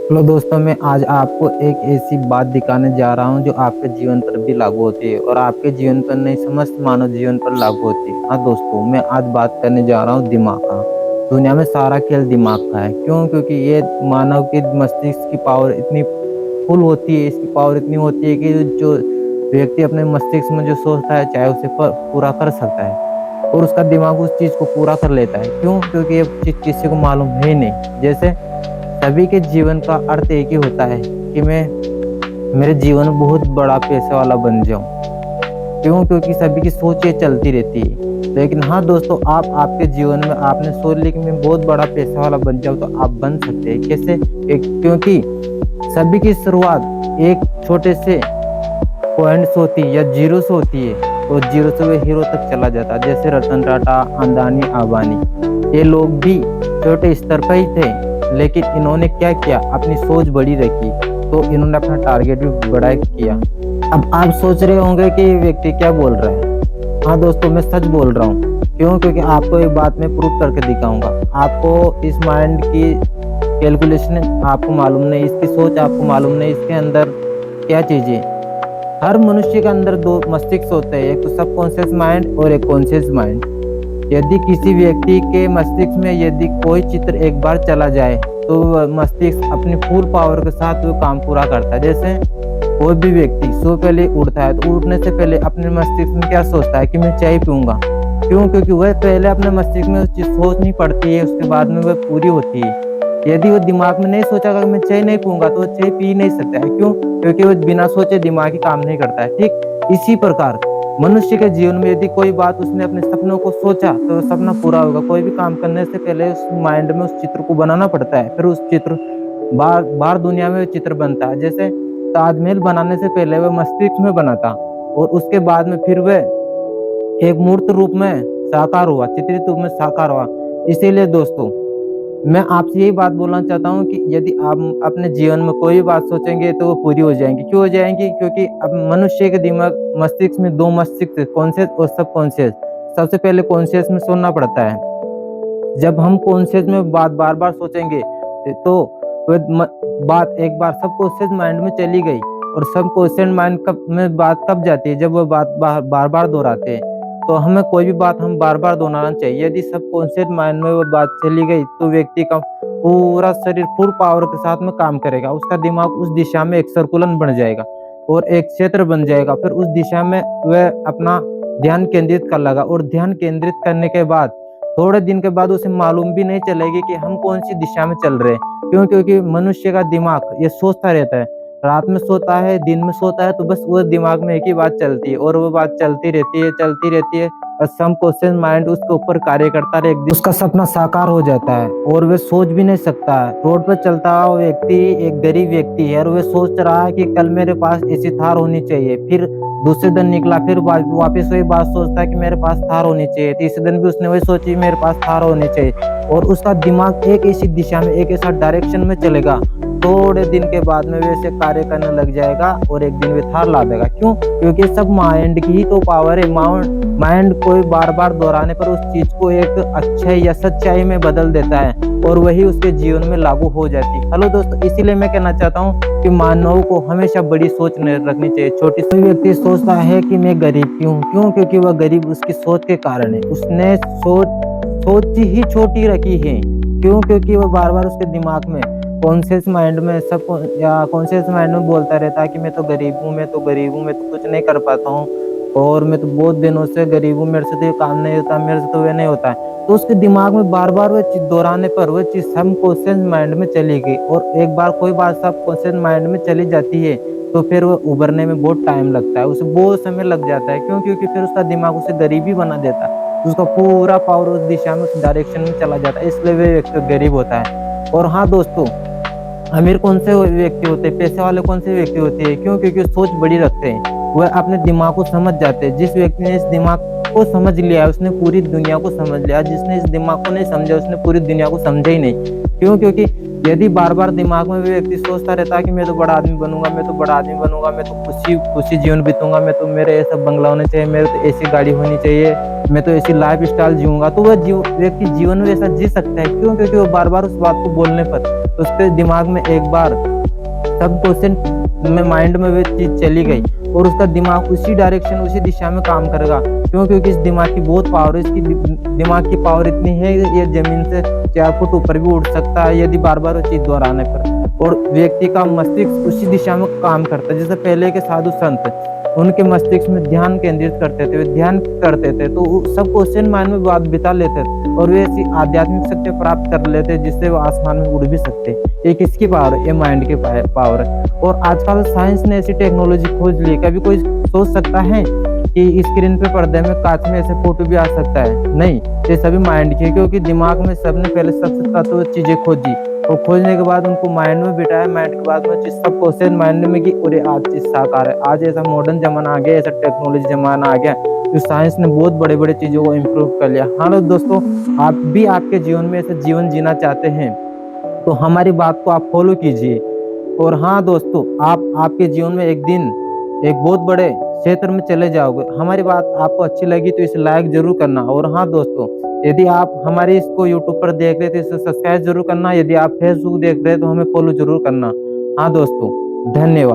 Hello दोस्तों, मैं आज आपको एक ऐसी बात दिखाने जा रहा हूं जो आपके जीवन पर भी लागू होती है और आपके जीवन पर नहीं, समस्त मानव जीवन पर लागू होती है। हाँ दोस्तों, मैं आज बात करने जा रहा हूं दिमाग का। दुनिया में सारा खेल दिमाग का है। क्यों? क्योंकि ये मानव के मस्तिष्क की पावर इतनी फुल होती है, इसकी पावर इतनी होती है कि जो व्यक्ति अपने मस्तिष्क में जो सोचता है चाहे उसे पूरा कर सकता है और उसका दिमाग उस चीज को पूरा कर लेता है। क्यों? क्योंकि ये चीज किसी को मालूम है ही नहीं। जैसे सभी के जीवन का अर्थ एक ही होता है कि मैं मेरे जीवन में बहुत बड़ा पैसे वाला बन जाऊं। क्यों? क्योंकि सभी की सोच ये चलती रहती है। लेकिन हाँ दोस्तों, आप आपके जीवन में आपने सोच लिया कि मैं बहुत बड़ा पैसा वाला बन जाऊं, तो आप बन सकते हैं। कैसे? क्योंकि सभी की शुरुआत एक छोटे से पॉइंट से होती है या जीरो से होती है और जीरो से वो हीरो तक चला जाता है। जैसे रतन टाटा, अंदानी, अंबानी, ये लोग भी छोटे स्तर पर ही थे, लेकिन इन्होंने क्या किया, अपनी सोच बड़ी रखी तो इन्होंने अपना टारगेट भी बड़ा किया। अब आप सोच रहे होंगे कि ये व्यक्ति क्या बोल रहा है। हाँ दोस्तों, मैं सच बोल रहा हूँ। क्यों? क्योंकि आपको एक बात मैं प्रूव करके दिखाऊंगा। आपको इस माइंड की कैलकुलेशन आपको मालूम नहीं, इसकी सोच आपको मालूम नहीं, इसके अंदर क्या चीजें। हर मनुष्य के अंदर दो मस्तिष्क होते हैं, एक तो सबकॉन्शियस माइंड और एक कॉन्शियस माइंड। यदि किसी व्यक्ति के मस्तिष्क में यदि कोई चित्र एक बार चला जाए तो वह मस्तिष्क अपनी फुल पावर के साथ वो काम पूरा करता है। जैसे कोई भी व्यक्ति सो पहले उठता है तो उठने से पहले अपने मस्तिष्क में क्या सोचता है कि मैं चाय पीऊंगा। क्यों? क्योंकि वह पहले अपने मस्तिष्क में उस चीज सोच नहीं पड़ती है, उसके बाद में वह पूरी होती है। यदि वो दिमाग में नहीं सोचा कि मैं चाय नहीं पीऊंगा तो वो चाय पी नहीं सकता है। क्यों? क्योंकि वो बिना सोचे दिमाग ही काम नहीं करता है। ठीक इसी प्रकार मनुष्य के जीवन में यदि कोई बात उसने अपने सपनों को सोचा तो वो सपना पूरा होगा। कोई भी काम करने से पहले उस माइंड में उस चित्र को बनाना पड़ता है, फिर उस चित्र बाहर बाहर दुनिया में चित्र बनता है। जैसे ताजमहल बनाने से पहले वह मस्तिष्क में बना था और उसके बाद में फिर वह एक मूर्त रूप में साकार हुआ, चित्रित रूप में साकार हुआ। इसीलिए दोस्तों, मैं आपसे यही बात बोलना चाहता हूँ कि यदि आप अपने जीवन में कोई भी बात सोचेंगे तो वो पूरी हो जाएंगी। क्यों हो जाएंगी? क्योंकि अब मनुष्य के दिमाग मस्तिष्क में दो मस्तिष्क, कॉन्शियस और सब कॉन्शियस। सबसे पहले कॉन्शियस में सोचना पड़ता है। जब हम कॉन्शियस में बात बार बार सोचेंगे तो बात एक बार सब कॉन्शियस माइंड में चली गई और सब कॉन्शियस माइंड कब में बात कब जाती है, जब वो बात बार बार दोहराते हैं। तो हमें कोई भी बात हम बार बार दोहराना चाहिए। यदि सब कॉन्शियस माइंड में वो बात चली गई तो व्यक्ति का पूरा शरीर फुल पावर के साथ में काम करेगा। उसका दिमाग उस दिशा में एक सर्कुलन बन जाएगा और एक क्षेत्र बन जाएगा। फिर उस दिशा में वह अपना ध्यान केंद्रित कर लेगा और ध्यान केंद्रित करने के बाद थोड़े दिन के बाद उसे मालूम भी नहीं चलेगी कि हम कौन सी दिशा में चल रहे हैं। क्यों? क्योंकि मनुष्य का दिमाग ये सोचता रहता है, रात में सोता है, दिन में सोता है, तो बस वो दिमाग में एक ही बात चलती है और वो बात चलती रहती है, चलती रहती है। बस सम क्वेश्चन माइंड उसके ऊपर कार्य करता है, एक दिन उसका सपना साकार हो जाता है और वह सोच भी नहीं सकता है। रोड पर चलता हुआ व्यक्ति एक गरीब व्यक्ति है और वह सोच रहा है कि कल मेरे पास ऐसी थार होनी चाहिए। फिर दूसरे दिन निकला, फिर वापस वही बात सोचता है कि मेरे पास थार होनी चाहिए। तीसरे दिन भी उसने वही सोची मेरे पास थार होनी चाहिए और उसका दिमाग एक ऐसी दिशा में, एक ऐसा डायरेक्शन में चलेगा। थोड़े दिन के बाद में वैसे कार्य करने लग जाएगा और एक दिन वे थार ला देगा। क्यों? क्योंकि सब माइंड की ही तो पावर है। माइंड कोई बार बार दोहराने पर उस चीज को एक अच्छाई या सच्चाई में बदल देता है और वही उसके जीवन में लागू हो जाती है। हेलो दोस्तों, इसीलिए मैं कहना चाहता हूँ कि मानव को हमेशा बड़ी सोच नहीं रखनी चाहिए। छोटी कोई व्यक्ति सोचता है कि मैं गरीब क्यों? क्यों? क्योंकि वह गरीब उसकी सोच के कारण है। उसने सोच ही छोटी रखी है। क्यों? क्योंकि वह बार बार उसके दिमाग में कॉन्शियस माइंड में सब या कॉन्शियस माइंड में बोलता रहता है कि मैं तो गरीब हूँ, मैं तो गरीब हूँ, मैं तो कुछ नहीं कर पाता हूँ और मैं तो बहुत दिनों से गरीब हूँ, मेरे से तो ये काम नहीं होता, मेरे से तो वे नहीं होता है। तो उसके दिमाग में बार बार वह चीज दोहराने पर वह चीज सब कॉन्शियस माइंड में चली गई और एक बार कोई बात सब कॉन्शियस माइंड में चली जाती है तो फिर वह उभरने में बहुत टाइम लगता है, उसे बहुत समय लग जाता है। क्यों? क्योंकि फिर उसका दिमाग उसे गरीब ही बना देता है, उसका पूरा पावर उस दिशा में, उस डायरेक्शन में चला जाता है, इसलिए वह व्यक्ति गरीब होता है। और हाँ दोस्तों, अमीर कौन से व्यक्ति होते हैं, पैसे वाले कौन से व्यक्ति होते हैं? क्यों? क्योंकि सोच बड़ी रखते हैं, वह अपने दिमाग को समझ जाते हैं। जिस व्यक्ति ने इस दिमाग को समझ लिया उसने पूरी दुनिया को समझ लिया, जिसने इस दिमाग को नहीं समझा उसने पूरी दुनिया को समझा ही नहीं। क्यों? क्योंकि यदि बार बार दिमाग में भी व्यक्ति सोचता रहता है कि मैं तो बड़ा आदमी बनूंगा, मैं तो बड़ा आदमी बनूंगा, मैं तो खुशी खुशी जीवन बीतूंगा, मैं तो, मेरे ऐसा बंगला होना चाहिए, मेरे तो ऐसी गाड़ी होनी चाहिए, मैं तो ऐसी लाइफ स्टाइल जीऊंगा, तो वह व्यक्ति जीवन में ऐसा जी सकता है। क्यों? क्योंकि वो बार बार उस बात को बोलने पर उसके दिमाग में एक बार सब क्वेश्चन में माइंड में वो चीज चली गई और उसका दिमाग उसी डायरेक्शन उसी दिशा में काम करेगा। क्यों? क्योंकि इस दिमाग की बहुत पावर है। इसकी दिमाग की पावर इतनी है, ये जमीन से 4 फुट ऊपर भी उड़ सकता है यदि बार बार वो चीज दोहराने पर। और व्यक्ति का मस्तिष्क उसी दिशा में काम करता है। जैसे पहले के साधु संत उनके मस्तिष्क में ध्यान केंद्रित करते थे, वे ध्यान करते थे तो सब क्वेश्चन माइंड में बात बिता लेते थे और वे ऐसी आध्यात्मिक शक्ति प्राप्त कर लेते जिससे वो आसमान में उड़ भी सकते। ये किसकी पावर है? ये माइंड की पावर है। और आजकल साइंस ने ऐसी टेक्नोलॉजी खोज ली, कभी कोई सोच सकता है कि स्क्रीन पे पर्दे में कांच में ऐसे फोटो भी आ सकता है? नहीं, ये सभी माइंड की है। क्योंकि दिमाग में सबने पहले सबसे तत्व चीजें खोजी और खोजने के बाद उनको माइंड में बिठाया, माइंड के बाद में सब क्वेश्चन माइंड में की और आज चीज साकार है। आज ऐसा मॉडर्न जमाना आ गया, ऐसा टेक्नोलॉजी जमाना आ गया जो साइंस ने बहुत बड़े बड़े चीजों को इम्प्रूव कर लिया। हाँ दोस्तों, आप भी आपके जीवन में ऐसा जीवन जीना चाहते हैं तो हमारी बात को आप फॉलो कीजिए। और हाँ दोस्तों, आप आपके जीवन में एक दिन एक बहुत बड़े क्षेत्र में चले जाओगे। हमारी बात आपको अच्छी लगी तो इसे लाइक जरूर करना। और हाँ दोस्तों, यदि आप हमारे इसको यूट्यूब पर देख रहे थे तो इसे सब्सक्राइब जरूर करना। यदि आप फेसबुक देख रहे हैं तो हमें फॉलो जरूर करना। हाँ दोस्तों, धन्यवाद।